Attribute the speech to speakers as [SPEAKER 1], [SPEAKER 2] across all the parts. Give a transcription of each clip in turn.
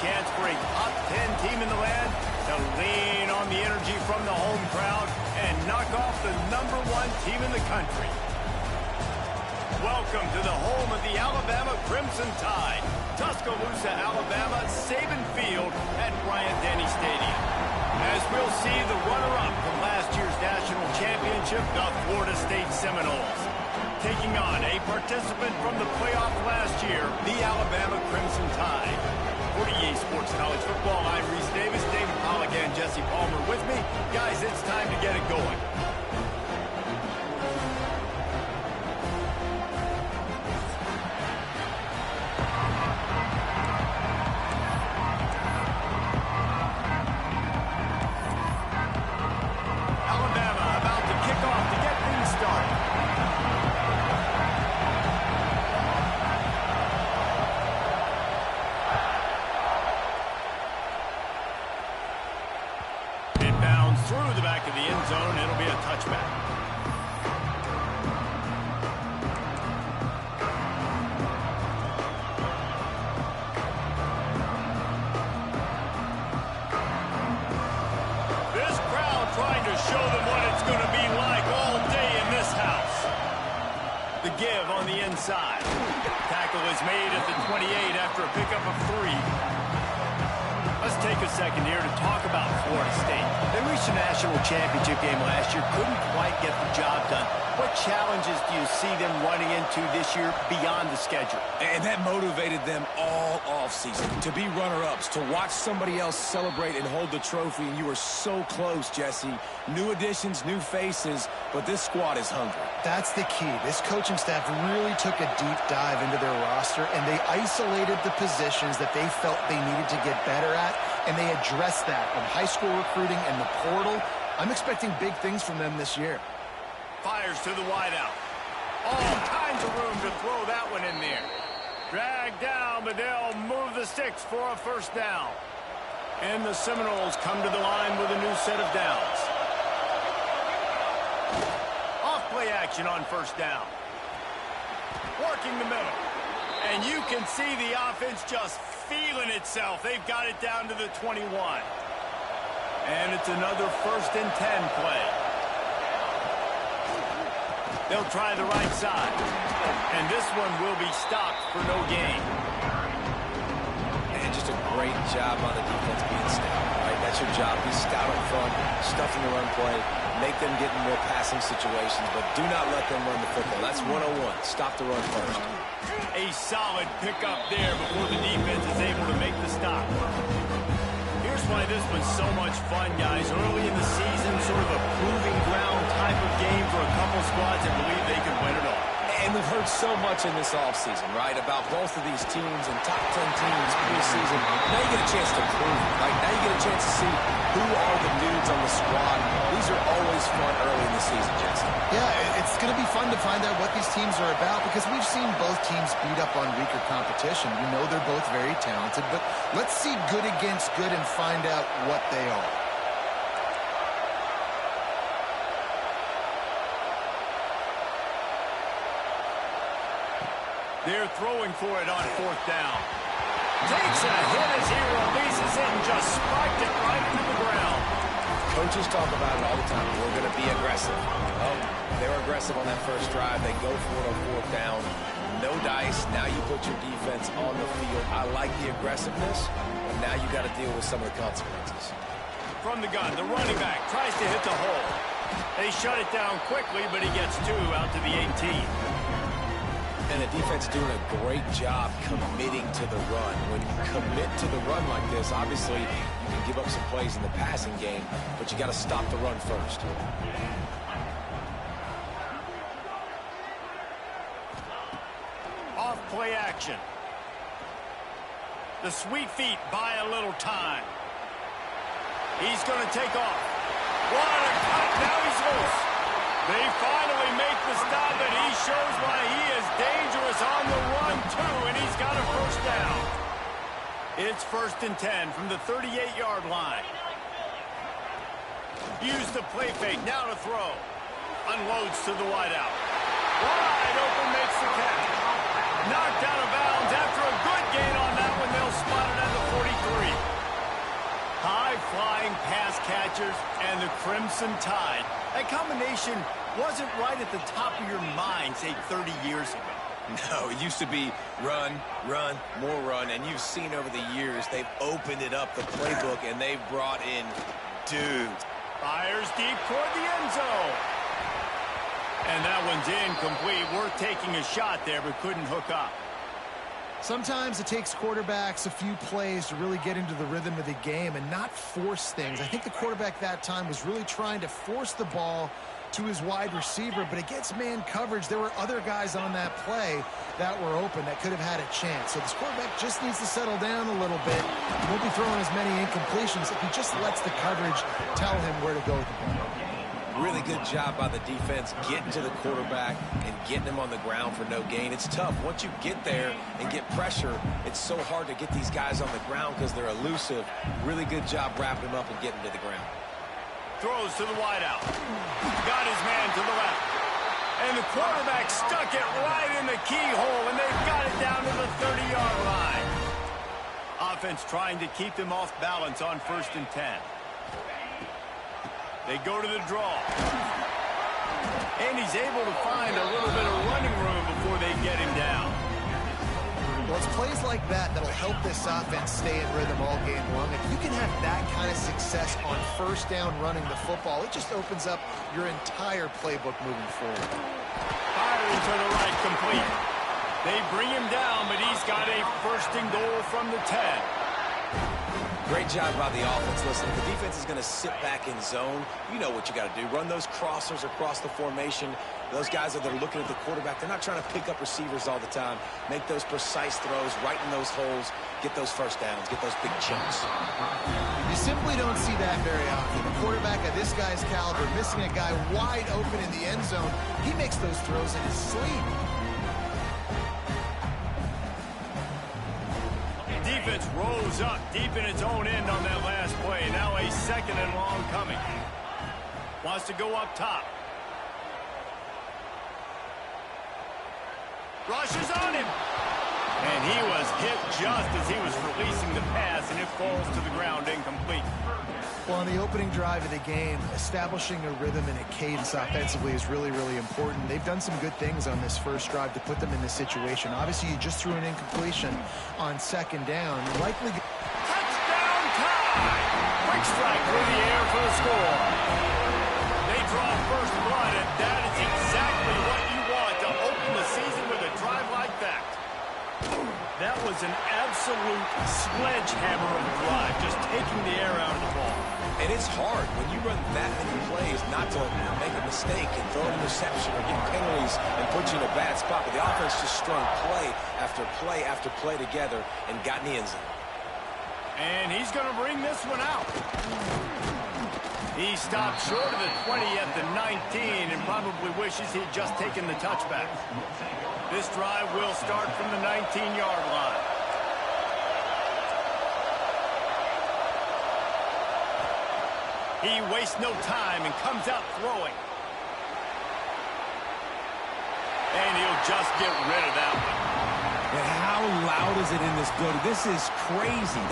[SPEAKER 1] chance for a top 10 team in the land to lean on the energy from the home crowd and knock off the #1 team in the country. Welcome to the home of the Alabama Crimson Tide, Tuscaloosa, Alabama, Saban Field at Bryant-Denny Stadium. As we'll see the runner-up from last year's national championship, the Florida State Seminoles, taking on a participant from the playoff last year, the Alabama Crimson Tide. For EA Sports College Football, I'm Reese Davis, David Pollack, and Jesse Palmer with me. Guys, it's time to get it going. Through the back of the end zone, it'll be a touchback. This crowd trying to show them what it's going to be like all day in this house. The give on the inside. Tackle is made at the 28 after a pickup of 3. Let's take a second here to talk about Florida State. They reached a national championship game last year, couldn't quite get the job done. What challenges do you see them running into this year beyond the schedule?
[SPEAKER 2] And that motivated them all offseason to be runner-ups, to watch somebody else celebrate and hold the trophy, and you were so close, Jesse. New additions, new faces, but this squad is hungry.
[SPEAKER 3] That's the key. This coaching staff really took a deep dive into their roster, and they isolated the positions that they felt they needed to get better at, and they addressed that in high school recruiting and the portal. I'm expecting big things from them this year.
[SPEAKER 1] Fires to the wideout. All kinds of room to throw that one in there. Dragged down, but they'll move the sticks for a first down. And the Seminoles come to the line with a new set of downs. Off-play action on first down. Working the middle. And you can see the offense just feeling itself. They've got it down to the 21. And it's another 1st and 10 play. They'll try the right side. And this one will be stopped for no gain.
[SPEAKER 2] And just a great job on the defense being stout, right? That's your job. Be stout up front, stuff in the run play, make them get in more passing situations, but do not let them run the football. That's 101. Stop the run first.
[SPEAKER 1] A solid pickup there before the defense is able to make the stop. Here's why this was so much fun, guys. Early in the season, sort of a proving ground type of game for a couple squads that believe they could win it all.
[SPEAKER 2] And we've heard so much in this offseason, right, about both of these teams and top 10 teams preseason. Now you get a chance to prove it, right? Now you get a chance to see who are the dudes on the squad. These are always fun early in the season, Jesse.
[SPEAKER 3] Yeah, it's going to be fun to find out what these teams are about because we've seen both teams beat up on weaker competition. We know they're both very talented, but let's see good against good and find out what they are.
[SPEAKER 1] They're throwing for it on 4th down. Takes a hit as he releases it and just spiked it right into the ground.
[SPEAKER 2] Coaches talk about it all the time. We're going to be aggressive. Well, they're aggressive on that first drive. They go for it on 4th down. No dice. Now you put your defense on the field. I like the aggressiveness, but now you got to deal with some of the consequences.
[SPEAKER 1] From the gun, the running back tries to hit the hole. They shut it down quickly, but he gets 2 out to the 18.
[SPEAKER 2] And the defense doing a great job committing to the run. When you commit to the run like this, obviously you can give up some plays in the passing game, but you got to stop the run first.
[SPEAKER 1] Off play action. The sweet feet buy a little time. He's going to take off. What a cut. Now he's loose. They finally make the stop, and he shows why he is dangerous on the run, too, and he's got a first down. It's 1st and 10 from the 38-yard line. Use the play fake, now to throw. Unloads to the wideout. Wide open, makes the catch. Knocked out of bounds after a good gain on that one. They'll spot it at the 43. flying pass catchers and the Crimson Tide. That combination wasn't right at the top of your mind, say, 30 years ago.
[SPEAKER 2] No, it used to be run, run, more run, and you've seen over the years they've opened it up, the playbook, and they've brought in dudes.
[SPEAKER 1] Fires deep toward the end zone. And that one's incomplete. Worth taking a shot there, but couldn't hook up.
[SPEAKER 3] Sometimes it takes quarterbacks a few plays to really get into the rhythm of the game and not force things. I think the quarterback that time was really trying to force the ball to his wide receiver, but against man coverage, there were other guys on that play that were open that could have had a chance. So this quarterback just needs to settle down a little bit. He won't be throwing as many incompletions if he just lets the coverage tell him where to go with the ball.
[SPEAKER 2] Really good job by the defense getting to the quarterback and getting him on the ground for no gain. It's tough. Once you get there and get pressure, it's so hard to get these guys on the ground because they're elusive. Really good job wrapping him up and getting to the ground.
[SPEAKER 1] Throws to the wideout. Got his man to the left. And the quarterback stuck it right in the keyhole, and they've got it down to the 30-yard line. Offense trying to keep them off balance on 1st and 10. They go to the draw. And he's able to find a little bit of running room before they get him down.
[SPEAKER 3] Well, it's plays like that that'll help this offense stay in rhythm all game long. If you can have that kind of success on 1st down running the football, it just opens up your entire playbook moving forward.
[SPEAKER 1] Firing to the right, complete. They bring him down, but he's got a 1st and goal from the 10.
[SPEAKER 2] Great job by the offense. Listen, if the defense is going to sit back in zone, you know what you got to do. Run those crossers across the formation. Those guys that are looking at the quarterback, they're not trying to pick up receivers all the time. Make those precise throws right in those holes. Get those 1st downs. Get those big chunks.
[SPEAKER 3] You simply don't see that very often. A quarterback of this guy's caliber missing a guy wide open in the end zone. He makes those throws in his sleep.
[SPEAKER 1] Defense rose up deep in its own end on that last play. Now a 2nd and long coming. Wants to go up top. Rushes on him. And he was hit just as he was releasing the pass, and it falls to the ground incomplete.
[SPEAKER 3] Well, on the opening drive of the game, establishing a rhythm and a cadence offensively is really, really important. They've done some good things on this first drive to put them in this situation. Obviously, you just threw an incompletion on 2nd down. Likely
[SPEAKER 1] touchdown tie! Quick strike through the air for the score. They draw first blood, and that is exactly what you want to open the season with a drive like that. That was an absolute sledgehammer of a drive, just taking the air out of the ball.
[SPEAKER 2] And it's hard when you run that many plays not to make a mistake and throw an interception or get penalties and put you in a bad spot. But the offense just strung play after play after play together and got in the end zone.
[SPEAKER 1] And he's going to bring this one out. He stopped short of the 20 at the 19 and probably wishes he'd just taken the touchback. This drive will start from the 19-yard line. He wastes no time and comes out throwing. And he'll just get rid of that one.
[SPEAKER 4] And how loud is it in this building? This is crazy.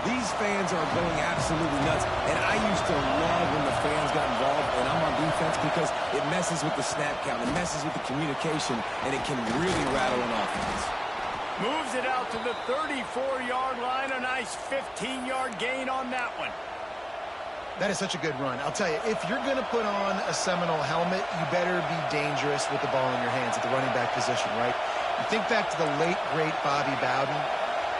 [SPEAKER 4] These fans are going absolutely nuts. And I used to love when the fans got involved, and I'm on defense because it messes with the snap count. It messes with the communication, and it can really rattle an offense.
[SPEAKER 1] Moves it out to the 34-yard line. A nice 15-yard gain on that one.
[SPEAKER 3] That is such a good run. I'll tell you, if you're going to put on a Seminole helmet, you better be dangerous with the ball in your hands at the running back position, right? You think back to the late, great Bobby Bowden.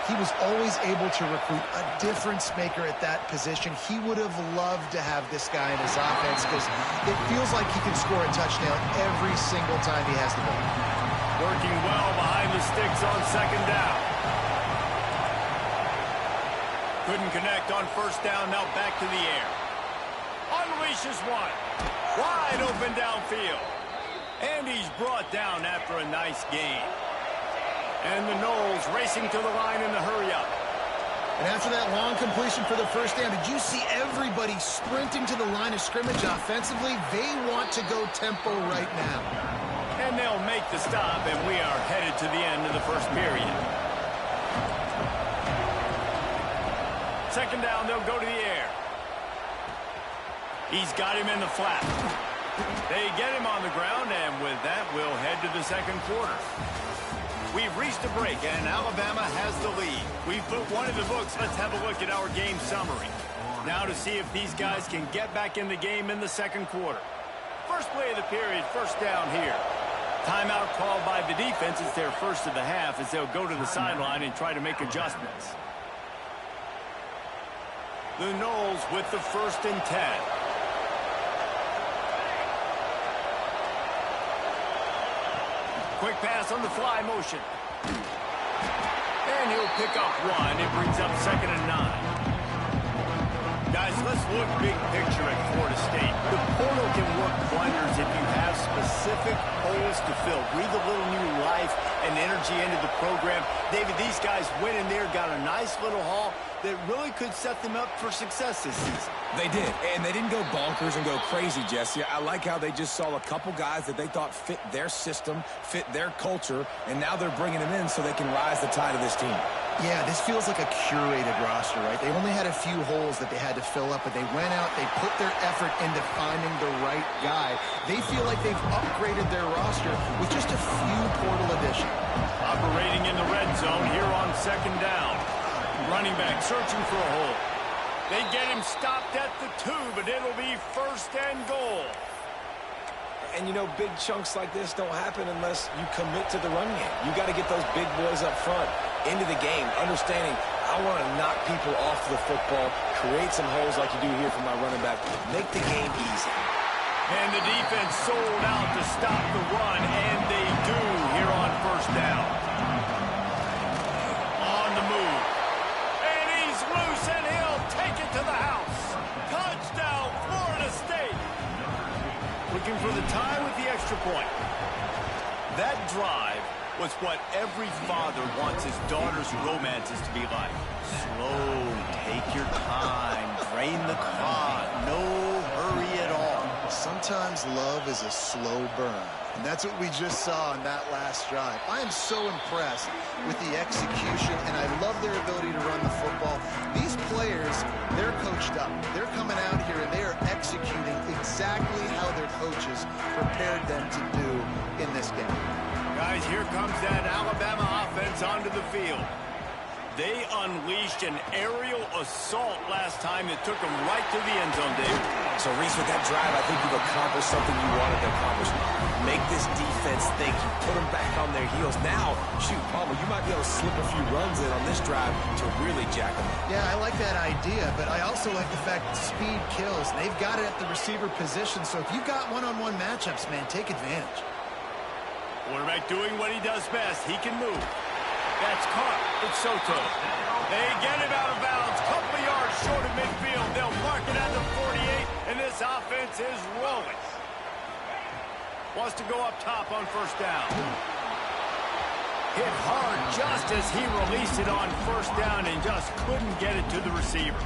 [SPEAKER 3] He was always able to recruit a difference maker at that position. He would have loved to have this guy in his offense because it feels like he can score a touchdown every single time he has the ball.
[SPEAKER 1] Working well behind the sticks on 2nd down. Couldn't connect on 1st down, now back to the air. Unleashes one. Wide open downfield. And he's brought down after a nice gain. And the Knowles racing to the line in the hurry-up.
[SPEAKER 3] And after that long completion for the 1st down, did you see everybody sprinting to the line of scrimmage offensively? They want to go tempo right now.
[SPEAKER 1] And they'll make the stop, and we are headed to the end of the 1st period. 2nd down, they'll go to the air. He's got him in the flat. They get him on the ground, and with that, we'll head to the second quarter. We've reached a break, and Alabama has the lead. We've put one in the books. Let's have a look at our game summary. Now to see if these guys can get back in the game in the second quarter. First play of the period, first down here. Timeout called by the defense. It's their first of the half as they'll go to the sideline and try to make adjustments. The Noles with the 1st and 10. Quick pass on the fly motion. And he'll pick up 1. It brings up 2nd and 9. Guys, let's look big picture at Florida State. The portal can work wonders if you have specific holes to fill. Breathe a little new life and energy into the program. David, these guys went in there, got a nice little haul that really could set them up for success this season.
[SPEAKER 4] They did, and they didn't go bonkers and go crazy, Jesse. I like how they just saw a couple guys that they thought fit their system, fit their culture, and now they're bringing them in so they can rise the tide of this team.
[SPEAKER 3] Yeah, this feels like a curated roster, right? They only had a few holes that they had to fill up, but they went out, they put their effort into finding the right guy. They feel like they've upgraded their roster with just a few portal additions.
[SPEAKER 1] Operating in the red zone here on 2nd down. Running back searching for a hole. They get him stopped at the 2, but it'll be 1st and goal.
[SPEAKER 2] And, you know, big chunks like this don't happen unless you commit to the run game. You got to get those big boys up front into the game, understanding I want to knock people off the football, create some holes like you do here for my running back, make the game easy.
[SPEAKER 1] And the defense sold out to stop the run, and they do here on 1st down. On the move. And he's loose, and he'll take it to the house. Touchdown, Florida State. Looking for the tie with the extra point. That drive was what every father wants his daughter's romances to be like. Slow, take your time, drain the clock, no hurry at all.
[SPEAKER 3] Sometimes love is a slow burn, and that's what we just saw on that last drive. I am so impressed with the execution, and I love their ability to run the football. These players, they're coached up. They're coming out here, and they are executing exactly how their coaches prepared them to do in this game.
[SPEAKER 1] Guys, here comes that Alabama offense onto the field. They unleashed an aerial assault last time that took them right to the end zone, Dave.
[SPEAKER 2] So, Reese, with that drive, I think you've accomplished something you wanted to accomplish. Make this defense think. You put them back on their heels. Now, shoot, Palmer, you might be able to slip a few runs in on this drive to really jack them up.
[SPEAKER 3] Yeah, I like that idea, but I also like the fact that speed kills. And they've got it at the receiver position, so if you've got one-on-one matchups, man, take advantage.
[SPEAKER 1] Quarterback doing what he does best. He can move. That's caught. It's Soto. They get him out of bounds. Couple yards short of midfield. They'll mark it at the 48, and this offense is rolling. Wants to go up top on 1st down. Hit hard just as he released it on 1st down and just couldn't get it to the receiver.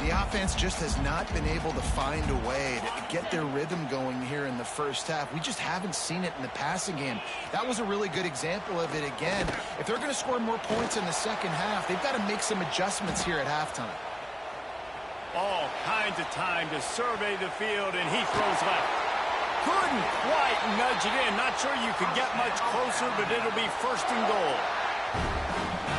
[SPEAKER 3] The offense just has not been able to find a way to get their rhythm going here in the first half. We just haven't seen it in the passing game. That was a really good example of it again. If they're going to score more points in the second half, they've got to make some adjustments here at halftime.
[SPEAKER 1] All kinds of time to survey the field, and he throws left. Couldn't quite nudge it in. Not sure you could get much closer, but it'll be 1st and goal.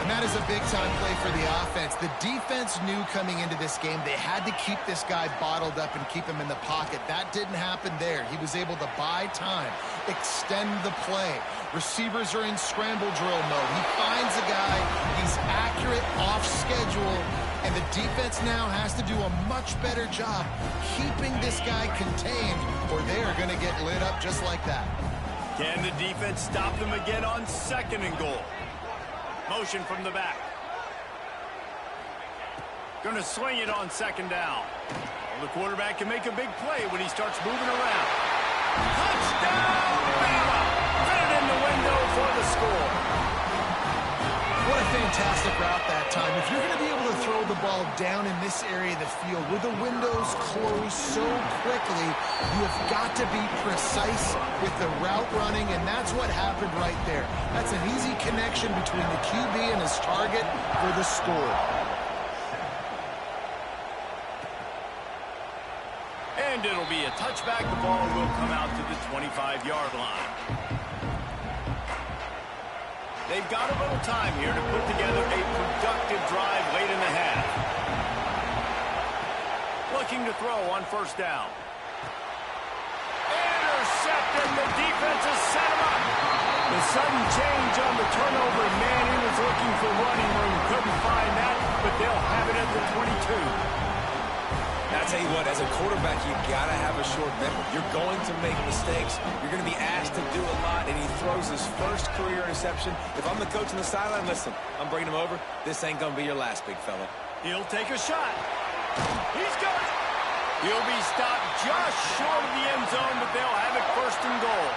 [SPEAKER 3] And that is a big-time play for the offense. The defense knew coming into this game they had to keep this guy bottled up and keep him in the pocket. That didn't happen there. He was able to buy time, extend the play. Receivers are in scramble drill mode. He finds a guy. He's accurate, off schedule, and the defense now has to do a much better job keeping this guy contained, or they are going to get lit up just like that.
[SPEAKER 1] Can the defense stop them again on 2nd and goal? Motion from the back. Going to swing it on 2nd down. Well, the quarterback can make a big play when he starts moving around. Touchdown, Bama! Fit it in the window for the score.
[SPEAKER 3] What a fantastic route that time. If you're going to be able to throw the ball down in this area of the field where the windows close so quickly, you have got to be precise with the route running, and that's what happened right there. That's an easy connection between the QB and his target for the score.
[SPEAKER 1] And it'll be a touchback. The ball will come out to the 25-yard line. They've got a little time here to put together a productive drive late in the half. Looking to throw on first down. Intercepted. The defense has set him up. The sudden change on the turnover. Man, he was looking for running room. Couldn't find that, but they'll have it at the 22.
[SPEAKER 4] I'll tell you what, as a quarterback, you got to have a short memory. You're going to make mistakes. You're going to be asked to do a lot, and he throws his first career interception. If I'm the coach on the sideline, listen, I'm bringing him over. This ain't going to be your last, big fella.
[SPEAKER 1] He'll take a shot. He's got it. He'll be stopped just short of the end zone, but they'll have it first and goal.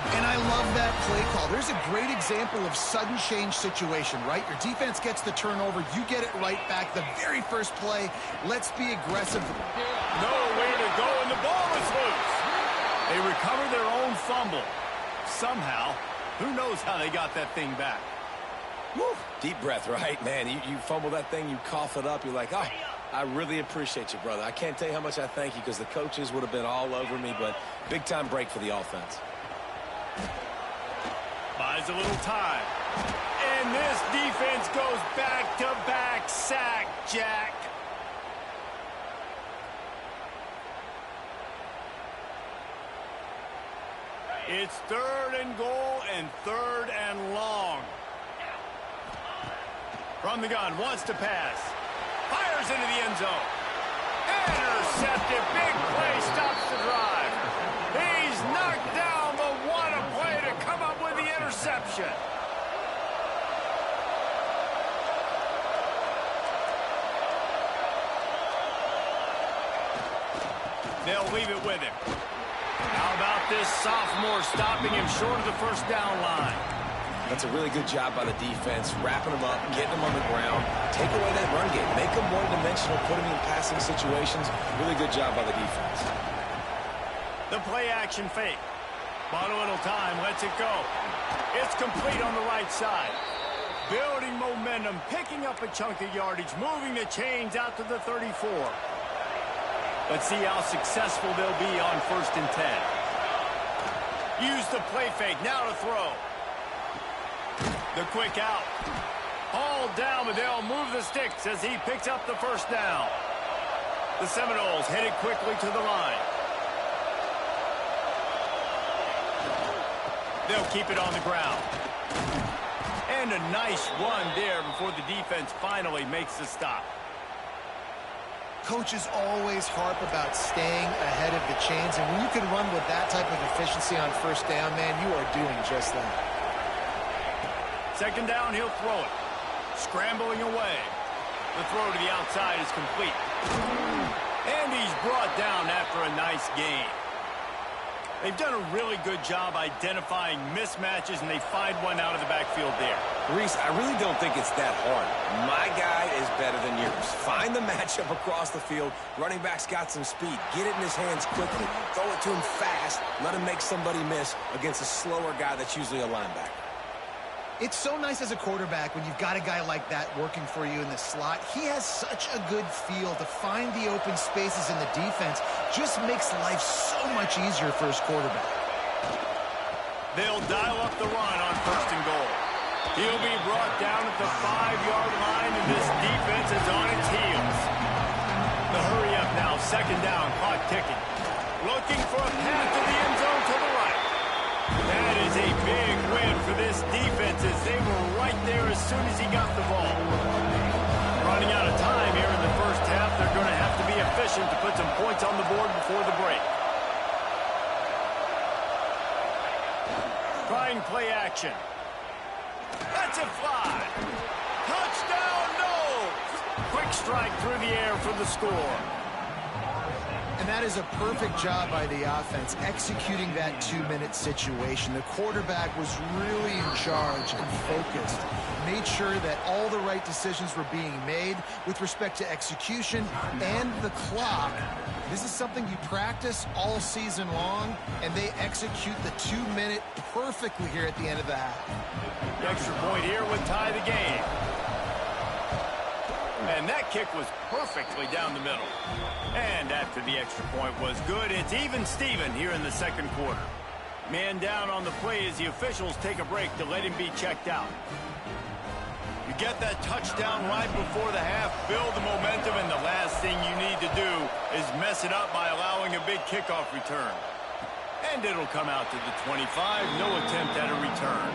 [SPEAKER 3] And I love that play call. There's a great example of sudden change situation, right? Your defense gets the turnover. You get it right back. The very first play, let's be aggressive.
[SPEAKER 1] Nowhere to go, and the ball is loose. They recover their own fumble. Somehow, who knows how they got that thing back.
[SPEAKER 4] Woo. Deep breath, right? Man, you fumble that thing, you cough it up. You're like, oh, I really appreciate you, brother. I can't tell you how much I thank you because the coaches would have been all over me, but big-time break for the offense.
[SPEAKER 1] Buys a little time. And this defense goes back-to-back sack, Jack. It's third and goal and third and long. From the gun, wants to pass. Fires into the end zone. Intercepted. Big play stops the drive. He's knocked down, but what a play to come up with the interception. They'll leave it with him. How about this sophomore stopping him short of the first down line?
[SPEAKER 4] That's a really good job by the defense, wrapping them up, getting them on the ground, take away that run game, make them one-dimensional, put them in passing situations. Really good job by the defense.
[SPEAKER 1] The play-action fake. Bought a little time, lets it go. It's complete on the right side. Building momentum, picking up a chunk of yardage, moving the chains out to the 34. Let's see how successful they'll be on 1st and 10. Use the play fake, now to throw. The quick out. All down, but they'll move the sticks as he picks up the first down. The Seminoles headed quickly to the line. They'll keep it on the ground. And a nice run there before the defense finally makes the stop.
[SPEAKER 3] Coaches always harp about staying ahead of the chains, and when you can run with that type of efficiency on first down, man, you are doing just that.
[SPEAKER 1] Second down, he'll throw it. Scrambling away. The throw to the outside is complete. And he's brought down after a nice gain. They've done a really good job identifying mismatches, and they find one out of the backfield there.
[SPEAKER 4] Reese, I really don't think it's that hard. My guy is better than yours. Find the matchup across the field. Running back's got some speed. Get it in his hands quickly. Throw it to him fast. Let him make somebody miss against a slower guy that's usually a linebacker.
[SPEAKER 3] It's so nice as a quarterback when you've got a guy like that working for you in the slot. He has such a good feel to find the open spaces in the defense. Just makes life so much easier for his quarterback.
[SPEAKER 1] They'll dial up the run on 1st and goal. He'll be brought down at the 5-yard line, and this defense is on its heels. The hurry up now, 2nd down, clock ticking. Looking for a path to the end zone to the right. That is a big win for this defense as they were right there as soon as he got the ball. Running out of time here in the first half. They're going to have to be efficient to put some points on the board before the break. Trying play action. That's a fly. Touchdown, no! Quick strike through the air for the score.
[SPEAKER 3] And that is a perfect job by the offense, executing that 2-minute situation. The quarterback was really in charge and focused. Made sure that all the right decisions were being made with respect to execution and the clock. This is something you practice all season long, and they execute the 2-minute perfectly here at the end of the half.
[SPEAKER 1] The extra point here would tie the game. And that kick was perfectly down the middle. And after the extra point was good, it's even Steven here in the second quarter. Man down on the play as the officials take a break to let him be checked out. You get that touchdown right before the half, build the momentum, and the last thing you need to do is mess it up by allowing a big kickoff return. And it'll come out to the 25, no attempt at a return.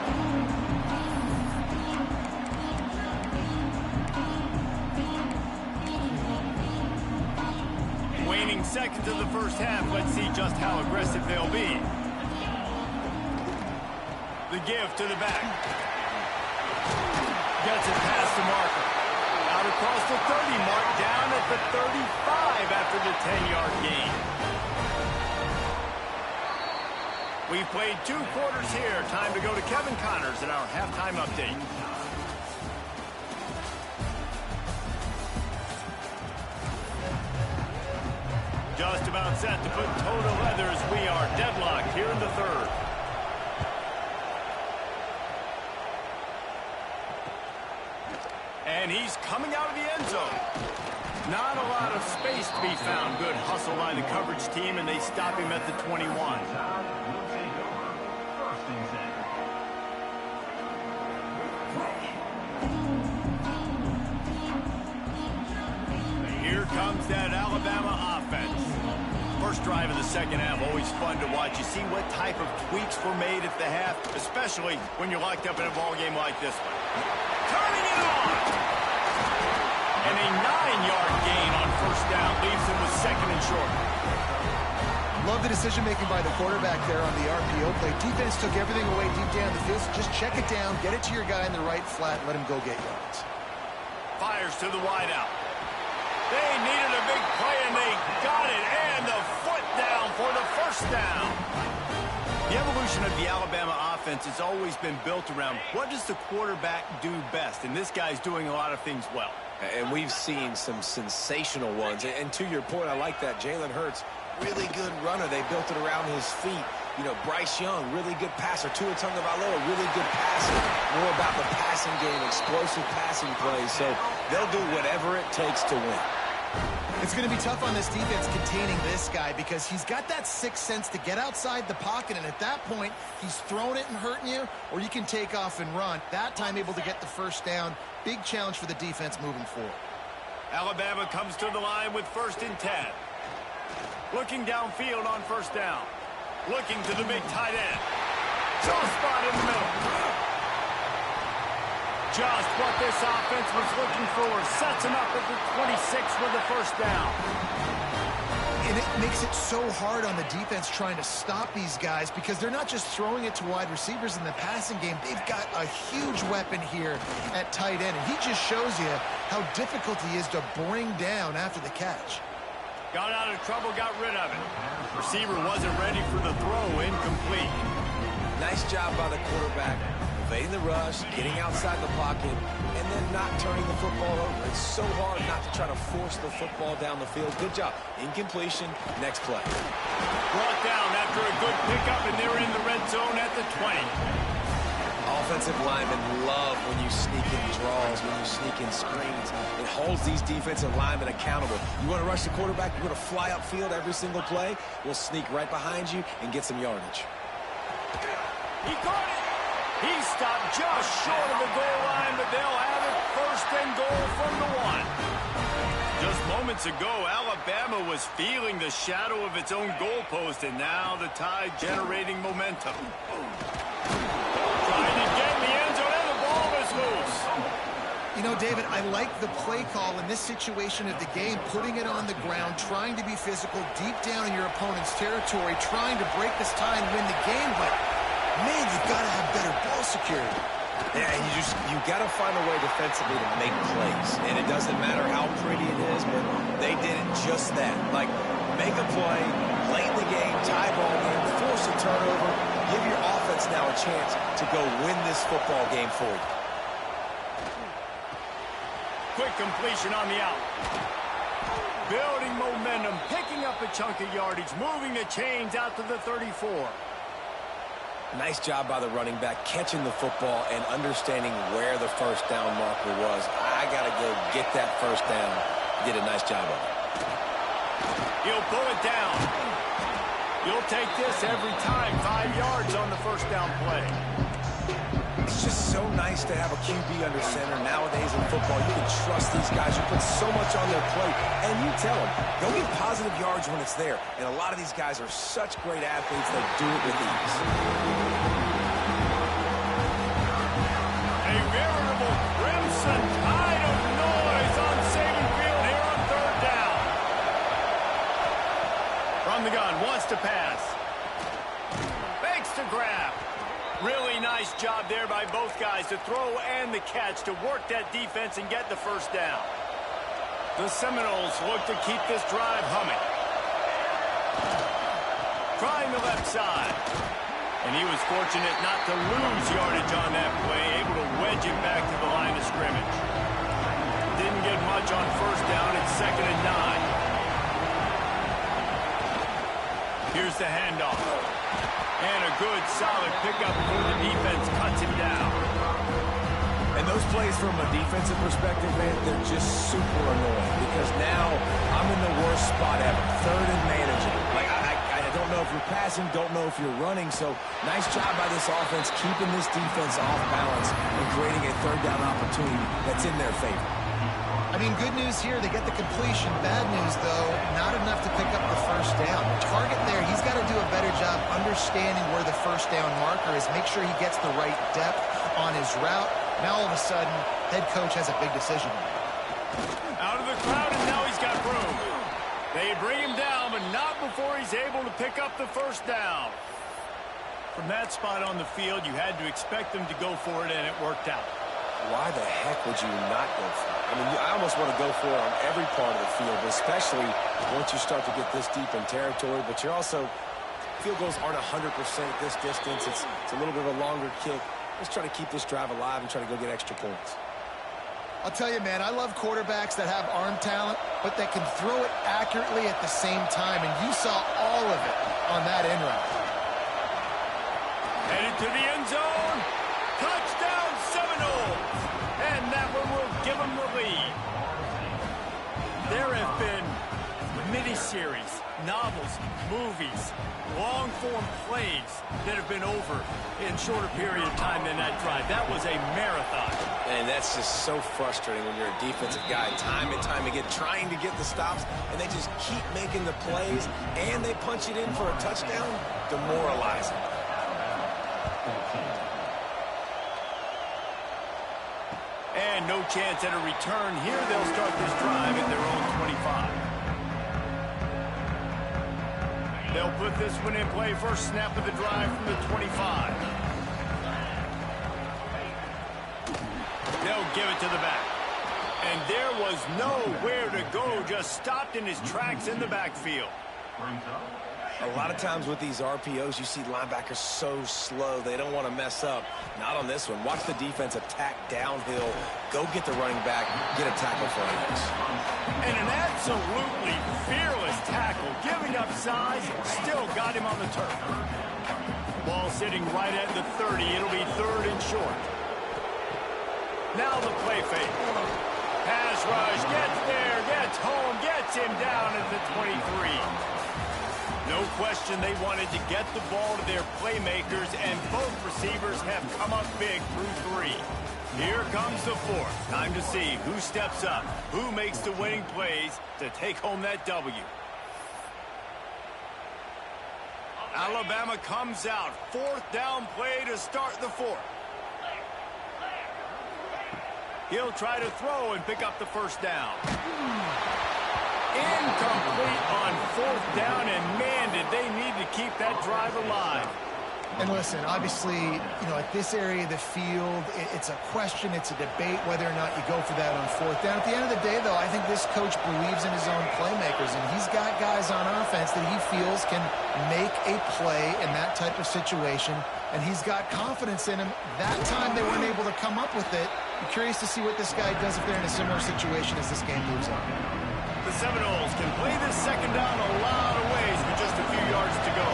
[SPEAKER 1] Waning seconds of the first half, let's see just how aggressive they'll be. The give to the back. Gets it past the marker. Out across the 30 mark, down at the 35 after the 10-yard gain. We've played 2 quarters here. Time to go to Kevin Connors in our halftime update. Just about set to put toe to leather as we are deadlocked here in the third. And he's coming out of the end zone. Not a lot of space to be found. Good hustle by the coverage team, and they stop him at the 21. Here comes that Alabama offense. First drive of the second half, always fun to watch. You see what type of tweaks were made at the half, especially when you're locked up in a ball game like this one. Turning it on! And a 9-yard gain on first down leaves him with second and short.
[SPEAKER 3] Love the decision-making by the quarterback there on the RPO play. Defense took everything away deep down the field. So just check it down, get it to your guy in the right flat, and let him go get yards.
[SPEAKER 1] Fires to the wideout. They needed a big play, and they got it. And the foot down for the first down. The evolution of the Alabama offense has always been built around what does the quarterback do best, and this guy's doing a lot of things well.
[SPEAKER 2] And we've seen some sensational ones. And to your point, I like that. Jalen Hurts, really good runner. They built it around his feet. You know, Bryce Young, really good passer. Tua Tagovailoa, really good passer. More about the passing game, explosive passing plays. So they'll do whatever it takes to win.
[SPEAKER 3] It's going to be tough on this defense containing this guy because he's got that sixth sense to get outside the pocket, and at that point, he's throwing it and hurting you, or you can take off and run. That time able to get the first down. Big challenge for the defense moving forward.
[SPEAKER 1] Alabama comes to the line with 1st and 10. Looking downfield on first down. Looking to the big tight end. Soft spot in the middle. Just what this offense was looking for. Sets him up at the 26 with the first down.
[SPEAKER 3] And it makes it so hard on the defense trying to stop these guys because they're not just throwing it to wide receivers in the passing game. They've got a huge weapon here at tight end. And he just shows you how difficult he is to bring down after the catch.
[SPEAKER 1] Got out of trouble, got rid of it. Receiver wasn't ready for the throw, incomplete.
[SPEAKER 2] Nice job by the quarterback, evading the rush, getting outside the pocket, and then not turning the football over. It's so hard not to try to force the football down the field. Good job. Incompletion, next play.
[SPEAKER 1] Brought down after a good pickup, and they're in the red zone at the 20.
[SPEAKER 2] Offensive linemen love when you sneak in draws, when you sneak in screens. It holds these defensive linemen accountable. You want to rush the quarterback, you want to fly upfield every single play, we'll sneak right behind you and get some yardage.
[SPEAKER 1] He caught it. He stopped just short of the goal line, but they'll have it 1st and goal from the 1. Just moments ago, Alabama was feeling the shadow of its own goalpost, and now the Tide generating momentum. Trying to get in the end zone, and the ball is loose.
[SPEAKER 3] You know, David, I like the play call in this situation of the game, putting it on the ground, trying to be physical, deep down in your opponent's territory, trying to break this tie and win the game, but man, you've got to have better ball security.
[SPEAKER 2] Yeah, and you got to find a way defensively to make plays. And it doesn't matter how pretty it is, but they did it just that. Like, make a play, late in the game, tie ball game, force a turnover, give your offense now a chance to go win this football game for you.
[SPEAKER 1] Quick completion on the out. Building momentum, picking up a chunk of yardage, moving the chains out to the 34.
[SPEAKER 2] Nice job by the running back, catching the football and understanding where the first down marker was. I got to go get that first down. Did a nice job of it.
[SPEAKER 1] He'll pull it down. You'll take this every time. 5 yards on the first down play.
[SPEAKER 4] It's just so nice to have a QB under center. Nowadays in football, you can trust these guys who put so much on their plate. And you tell them, go get positive yards when it's there. And a lot of these guys are such great athletes, they do it with ease.
[SPEAKER 1] A veritable crimson tide of noise on Saban Field here on third down. From the gun, wants to pass. Fakes to grab. Really nice job there by both guys to throw and the catch to work that defense and get the first down. The Seminoles look to keep this drive humming. Trying the left side. And he was fortunate not to lose yardage on that play, able to wedge it back to the line of scrimmage. Didn't get much on first down. It's 2nd and 9. Here's the handoff. And a good, solid pickup before the defense cuts him down.
[SPEAKER 4] And those plays from a defensive perspective, man, they're just super annoying because now I'm in the worst spot ever. 3rd and managing. Like, I don't know if you're passing, don't know if you're running. So nice job by this offense keeping this defense off balance and creating a 3rd down opportunity that's in their favor.
[SPEAKER 3] I mean, good news here, they get the completion. Bad news, though, not enough to pick up the first down. The target there, he's got to do a better job understanding where the first down marker is, make sure he gets the right depth on his route. Now, all of a sudden, head coach has a big decision.
[SPEAKER 1] Out of the crowd, and now he's got room. They bring him down, but not before he's able to pick up the first down. From that spot on the field, you had to expect them to go for it, and it worked out.
[SPEAKER 4] Why the heck would you not go for it? I mean, I almost want to go for it on every part of the field, especially once you start to get this deep in territory. But you're also, field goals aren't 100% at this distance. It's a little bit of a longer kick. Let's try to keep this drive alive and try to go get extra points.
[SPEAKER 3] I'll tell you, man, I love quarterbacks that have arm talent, but that can throw it accurately at the same time. And you saw all of it on that end route.
[SPEAKER 1] Headed to the end zone. Touchdown, Seminoles. And that one will give them the lead. There have been miniseries, novels, movies, long-form plays that have been over in shorter period of time than that drive. That was a marathon.
[SPEAKER 2] And that's just so frustrating when you're a defensive guy. Time and time again, trying to get the stops, and they just keep making the plays, and they punch it in for a touchdown. Demoralizing.
[SPEAKER 1] And no chance at a return here. They'll start this drive at their own 25. They'll put this one in play. First snap of the drive from the 25. They'll give it to the back. And there was nowhere to go. Just stopped in his tracks in the backfield.
[SPEAKER 2] A lot of times with these RPOs, you see linebackers so slow. They don't want to mess up. Not on this one. Watch the defense attack downhill. Go get the running back. Get a tackle for Ritz.
[SPEAKER 1] And an absolutely fearless tackle. Giving up size, still got him on the turf. Ball sitting right at the 30. It'll be 3rd and short. Now the play fake. Pass rush, gets there, gets home, gets him down at the 23. No question they wanted to get the ball to their playmakers, and both receivers have come up big through 3. Here comes the 4th. Time to see who steps up, who makes the winning plays to take home that W. Alabama comes out. 4th down play to start the 4th. He'll try to throw and pick up the first down. Incomplete on 4th down, and man, did they need to keep that drive alive.
[SPEAKER 3] And listen, obviously, you know, at this area of the field, it's a question, it's a debate whether or not you go for that on 4th down. At the end of the day, though, I think this coach believes in his own playmakers, and he's got guys on offense that he feels can make a play in that type of situation, and he's got confidence in him. That time they weren't able to come up with it. I'm curious to see what this guy does if they're in a similar situation as this game moves on.
[SPEAKER 1] The Seminoles can play this 2nd down a lot of ways with just a few yards to go.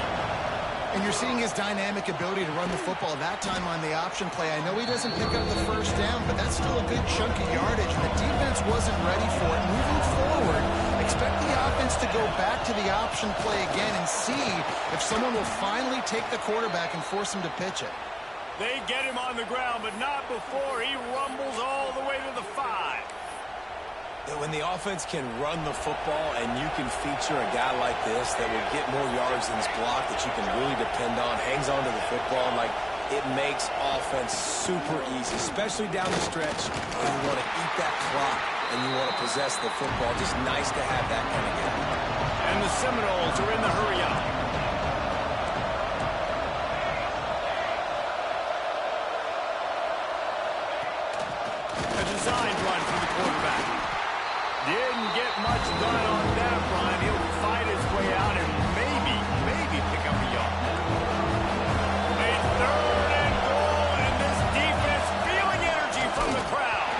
[SPEAKER 3] And you're seeing his dynamic ability to run the football, that time on the option play. I know he doesn't pick up the first down, but that's still a good chunk of yardage, and the defense wasn't ready for it. Moving forward, expect the offense to go back to the option play again and see if someone will finally take the quarterback and force him to pitch it.
[SPEAKER 1] They get him on the ground, but not before he rumbles all the way to the 5.
[SPEAKER 2] When the offense can run the football and you can feature a guy like this that will get more yards than his block that you can really depend on, hangs on to the football, like it makes offense super easy, especially down the stretch when you want to eat that clock and you want to possess the football. Just nice to have that kind of game.
[SPEAKER 1] And the Seminoles are in the hurry-up. A designed run from the quarterback. Didn't get much done on that run. He'll fight his way out and maybe pick up a yard. A 3rd and goal, and this defense feeling energy from the crowd.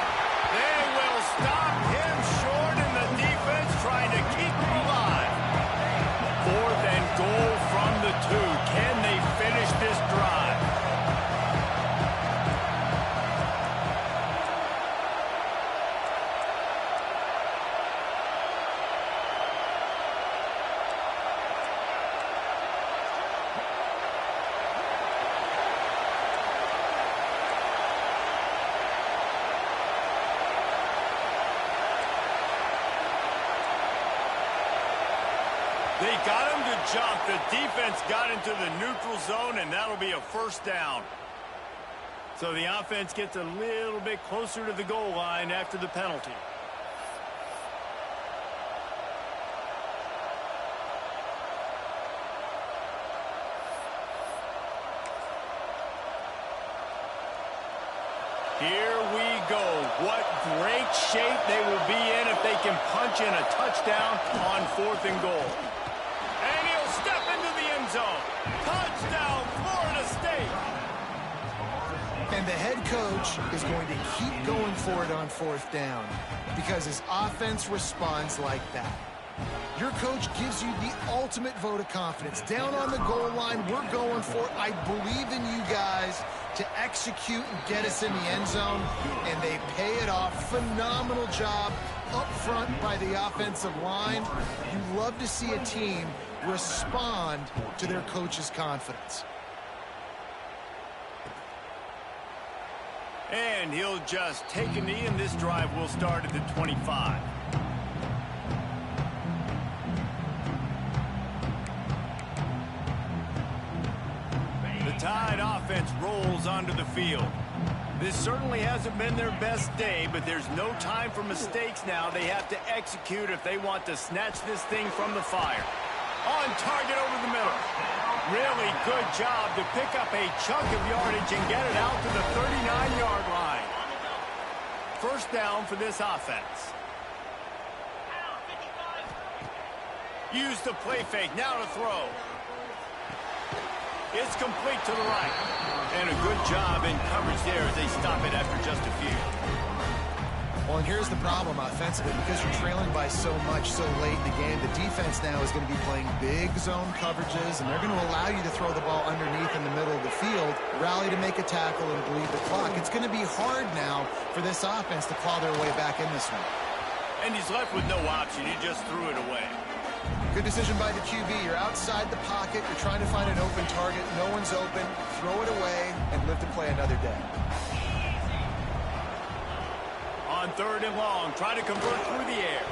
[SPEAKER 1] They will stop him short, and the defense trying to keep him alive. 4th and goal from the 2. Can they finish this drive? They got him to jump. The defense got into the neutral zone, and that'll be a 1st down. So the offense gets a little bit closer to the goal line after the penalty. Here we go. What great shape they will be in if they can punch in a touchdown on 4th and goal. And he'll step into the end zone. Touchdown, Florida State.
[SPEAKER 3] And the head coach is going to keep going for it on 4th down because his offense responds like that. Your coach gives you the ultimate vote of confidence. Down on the goal line, we're going for it. I believe in you guys to execute and get us in the end zone, and they pay it off. Phenomenal job up front by the offensive line. You love to see a team respond to their coach's confidence.
[SPEAKER 1] And he'll just take a knee, and this drive will start at the 25. The Tide offense rolls onto the field. This certainly hasn't been their best day, but there's no time for mistakes now. They have to execute if they want to snatch this thing from the fire. On target over the middle. Really good job to pick up a chunk of yardage and get it out to the 39-yard line. 1st down for this offense. Use the play fake. Now to throw. It's complete to the right. And a good job in coverage there as they stop it after just a few.
[SPEAKER 3] Well, and here's the problem offensively. Because you're trailing by so much so late in the game, the defense now is going to be playing big zone coverages, and they're going to allow you to throw the ball underneath in the middle of the field, rally to make a tackle, and bleed the clock. It's going to be hard now for this offense to claw their way back in this one.
[SPEAKER 1] And he's left with no option. He just threw it away.
[SPEAKER 3] Good decision by the QB. You're outside the pocket. You're trying to find an open target. No one's open. Throw it away and live to play another day.
[SPEAKER 1] On 3rd and long, try to convert through the air.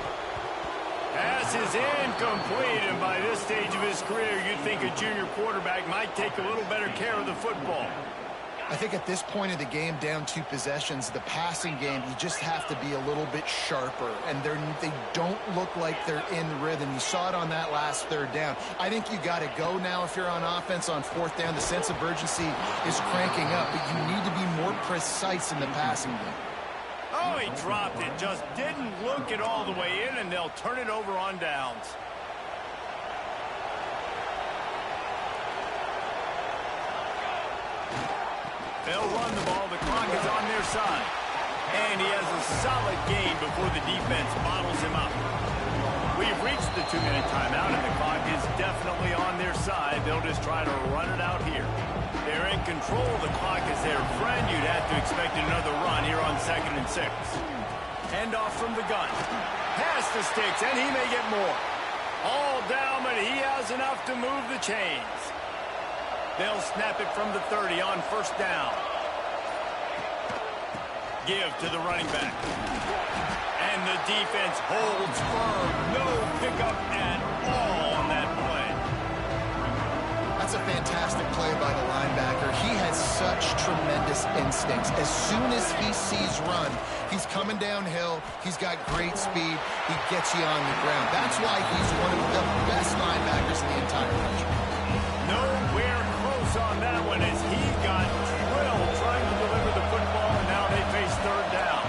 [SPEAKER 1] Pass is incomplete, and by this stage of his career, you'd think a junior quarterback might take a little better care of the football.
[SPEAKER 3] I think at this point of the game, down 2 possessions, the passing game, you just have to be a little bit sharper, and they don't look like they're in rhythm. You saw it on that last 3rd down. I think you got to go now if you're on offense on 4th down. The sense of urgency is cranking up, but you need to be more precise in the passing game.
[SPEAKER 1] Oh, he dropped it. Just didn't look it all the way in, and they'll turn it over on downs. They'll run the ball. The clock is on their side. And he has a solid gain before the defense bottles him up. We've reached the 2-minute timeout, and the clock is definitely on their side. They'll just try to run it out here. They're in control of the clock as their friend. You'd have to expect another run here on 2nd and 6. Hand off from the gun. Pass the sticks, and he may get more. All down, but he has enough to move the chains. They'll snap it from the 30 on 1st down. Give to the running back. And the defense holds firm. No pickup at all on that play.
[SPEAKER 3] That's a fantastic play by the linebacker. He has such tremendous instincts. As soon as he sees run, he's coming downhill. He's got great speed. He gets you on the ground. That's why he's one of the best linebackers in the entire country.
[SPEAKER 1] Nowhere close on that one as he got drilled trying to deliver the football, and now they face 3rd down.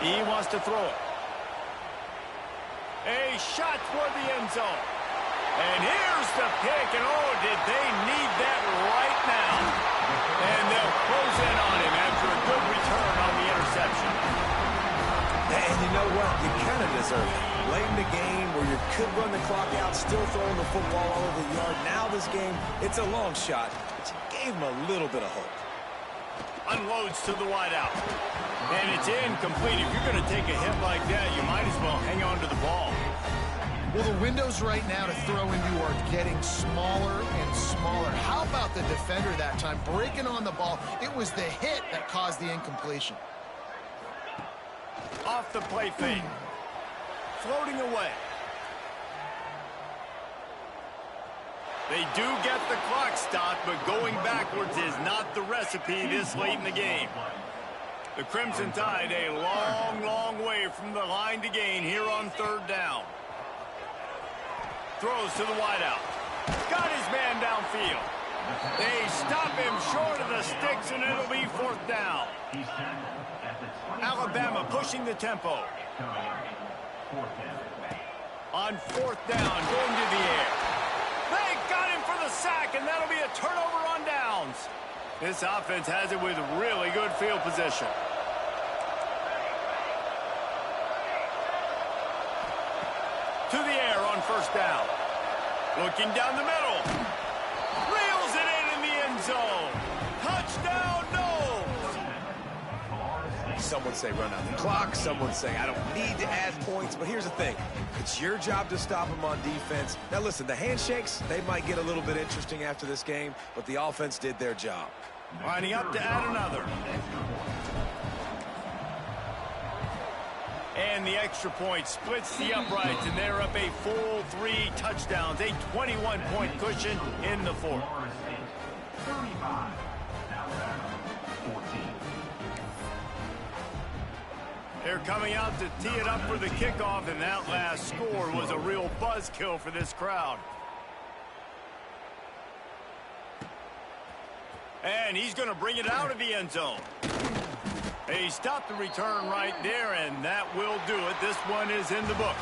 [SPEAKER 1] He wants to throw it. A shot toward the end zone. And here's the pick, and oh, did they need that right now. And they'll close in on him after a good return on the interception.
[SPEAKER 4] And you know what? You kind of deserve it. Late in the game where you could run the clock out, still throwing the football all over the yard. Now this game, it's a long shot, but you gave him a little bit of hope.
[SPEAKER 1] Unloads to the wideout. And it's incomplete. If you're going to take a hit like that, you might as well hang on to the ball.
[SPEAKER 3] Well, the windows right now to throw into are getting smaller and smaller. How about the defender that time breaking on the ball? It was the hit that caused the incompletion.
[SPEAKER 1] Off the play fake. Floating away. They do get the clock stopped, but going backwards is not the recipe this late in the game. The Crimson Tide a long, long way from the line to gain here on 3rd down. Throws to the wideout. Got his man downfield. They stop him short of the sticks, and it'll be 4th down. Alabama pushing the tempo. On 4th down, going to the air. They got him for the sack, and that'll be a turnover on downs. This offense has it with really good field position. To the air on 1st down. Looking down the middle. Reels it in the end zone. Touchdown, no!
[SPEAKER 4] Someone say run out the clock. Someone say I don't need to add points. But here's the thing. It's your job to stop them on defense. Now, listen, the handshakes, they might get a little bit interesting after this game, but the offense did their job.
[SPEAKER 1] Lining up to add another. And the extra point splits the uprights, and they're up a full 3 touchdowns, a 21-point cushion in the 4th. They're coming out to tee it up for the kickoff, and that last score was a real buzzkill for this crowd. And he's going to bring it out of the end zone. He stopped the return right there, and that will do it. This one is in the book.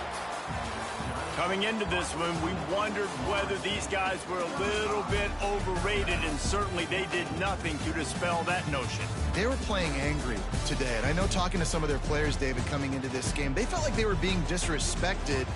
[SPEAKER 1] Coming into this one, we wondered whether these guys were a little bit overrated, and certainly they did nothing to dispel that notion.
[SPEAKER 3] They were playing angry today, and I know talking to some of their players, David, coming into this game, they felt like they were being disrespected.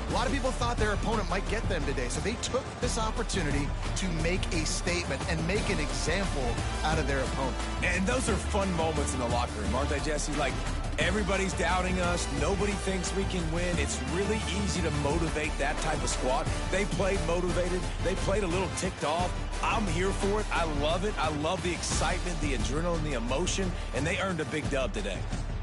[SPEAKER 3] A lot of people thought their opponent might get them today, so they took this opportunity to make a statement and make an example out of their opponent.
[SPEAKER 4] And those are fun moments in the locker room, aren't they, Jesse? Like, everybody's doubting us. Nobody thinks we can win. It's really easy to motivate that type of squad. They played motivated. They played a little ticked off. I'm here for it. I love it. I love the excitement, the adrenaline, the emotion, and they earned a big dub today.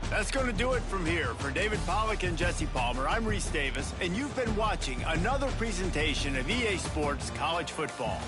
[SPEAKER 1] That's going to do it from here. For David Pollack and Jesse Palmer, I'm Reese Davis, and you've been watching another presentation of EA Sports College Football.